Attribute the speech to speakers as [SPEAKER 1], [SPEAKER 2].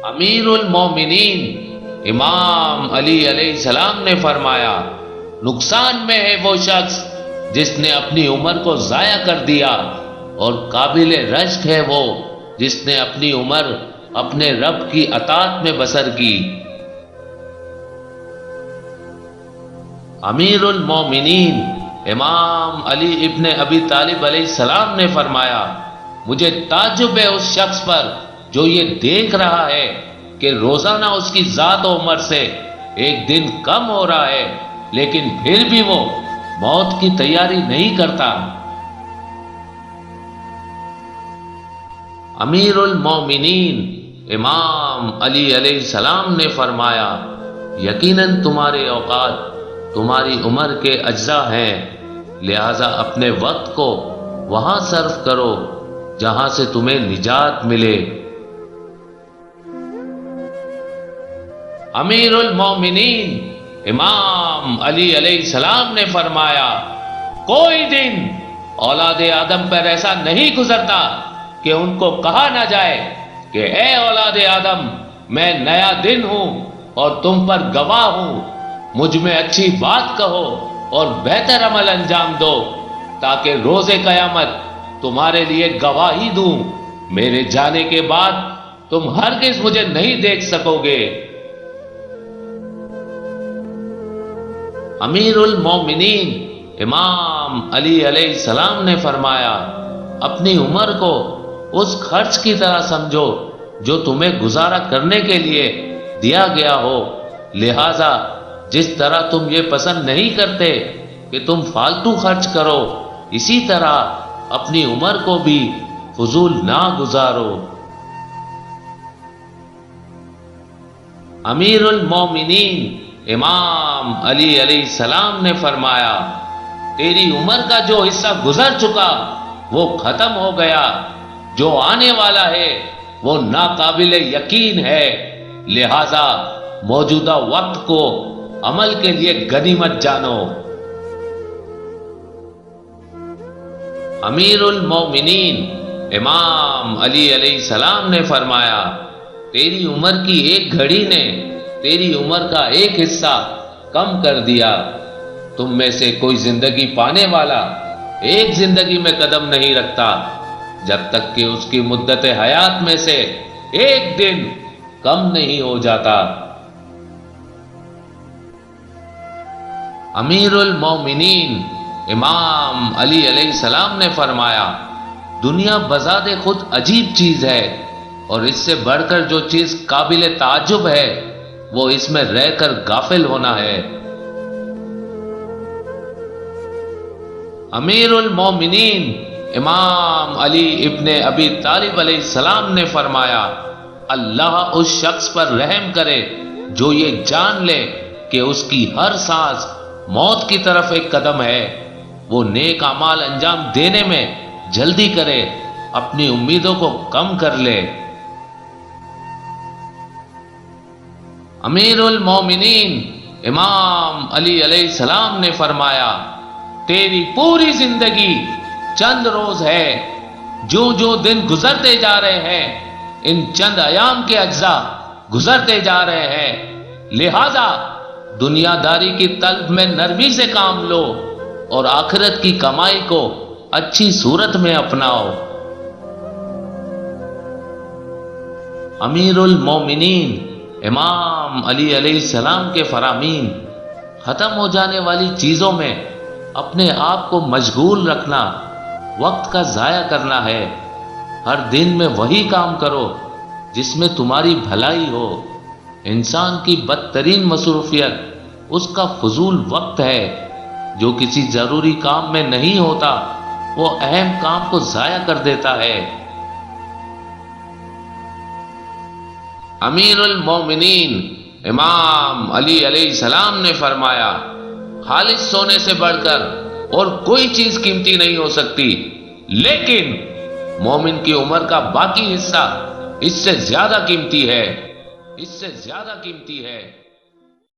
[SPEAKER 1] امیر المومنین امام علی علیہ السلام نے فرمایا، نقصان میں ہے وہ شخص جس نے اپنی عمر کو ضائع کر دیا، اور قابل رشک ہے وہ جس نے اپنی عمر اپنے رب کی اطاعت میں بسر کی۔ امیر المومنین امام علی ابن ابی طالب علیہ السلام نے فرمایا، مجھے تعجب ہے اس شخص پر جو یہ دیکھ رہا ہے کہ روزانہ اس کی ذات و عمر سے ایک دن کم ہو رہا ہے، لیکن پھر بھی وہ موت کی تیاری نہیں کرتا۔ امیر المومنین امام علی علیہ السلام نے فرمایا، یقیناً تمہارے اوقات تمہاری عمر کے اجزاء ہیں، لہذا اپنے وقت کو وہاں صرف کرو جہاں سے تمہیں نجات ملے۔ امیر المومنین امام علی علیہ السلام نے فرمایا، کوئی دن اولاد آدم پر ایسا نہیں گزرتا کہ ان کو کہا نہ جائے کہ اے اولاد آدم، میں نیا دن ہوں اور تم پر گواہ ہوں، مجھ میں اچھی بات کہو اور بہتر عمل انجام دو تاکہ روز قیامت تمہارے لیے گواہی دوں، میرے جانے کے بعد تم ہرگز مجھے نہیں دیکھ سکو گے۔ امیر المومنین امام علی علیہ السلام نے فرمایا، اپنی عمر کو اس خرچ کی طرح سمجھو جو تمہیں گزارا کرنے کے لیے دیا گیا ہو، لہذا جس طرح تم یہ پسند نہیں کرتے کہ تم فالتو خرچ کرو، اسی طرح اپنی عمر کو بھی فضول نہ گزارو۔ امیر المومنین امام علی علیہ السلام نے فرمایا، تیری عمر کا جو حصہ گزر چکا وہ ختم ہو گیا، جو آنے والا ہے وہ ناقابل یقین ہے، لہذا موجودہ وقت کو عمل کے لیے غنیمت جانو۔ امیر المومنین امام علی علیہ السلام نے فرمایا، تیری عمر کی ایک گھڑی نے تیری عمر کا ایک حصہ کم کر دیا، تم میں سے کوئی زندگی پانے والا ایک زندگی میں قدم نہیں رکھتا جب تک کہ اس کی مدت حیات میں سے ایک دن کم نہیں ہو جاتا۔ امیر المومنین امام علی علیہ السلام نے فرمایا، دنیا بذات خود عجیب چیز ہے، اور اس سے بڑھ کر جو چیز قابل تعجب ہے وہ اس میں رہ کر غافل ہونا ہے۔ امیر المومنین امام علی ابن ابی طالب علیہ السلام نے فرمایا، اللہ اس شخص پر رحم کرے جو یہ جان لے کہ اس کی ہر سانس موت کی طرف ایک قدم ہے، وہ نیک اعمال انجام دینے میں جلدی کرے، اپنی امیدوں کو کم کر لے۔ امیر المومنین امام علی علیہ السلام نے فرمایا، تیری پوری زندگی چند روز ہے، جو دن گزرتے جا رہے ہیں ان چند ایام کے اجزاء گزرتے جا رہے ہیں، لہذا دنیا داری کی طلب میں نرمی سے کام لو اور آخرت کی کمائی کو اچھی صورت میں اپناؤ۔ امیر المومنین امام علی علیہ السلام کے فرامین، ختم ہو جانے والی چیزوں میں اپنے آپ کو مشغول رکھنا وقت کا ضائع کرنا ہے، ہر دن میں وہی کام کرو جس میں تمہاری بھلائی ہو۔ انسان کی بدترین مصروفیت اس کا فضول وقت ہے، جو کسی ضروری کام میں نہیں ہوتا وہ اہم کام کو ضائع کر دیتا ہے۔ امیر المومنین امام علی علیہ السلام نے فرمایا، خالص سونے سے بڑھ کر اور کوئی چیز قیمتی نہیں ہو سکتی، لیکن مومن کی عمر کا باقی حصہ اس سے زیادہ قیمتی ہے، اس سے زیادہ قیمتی ہے۔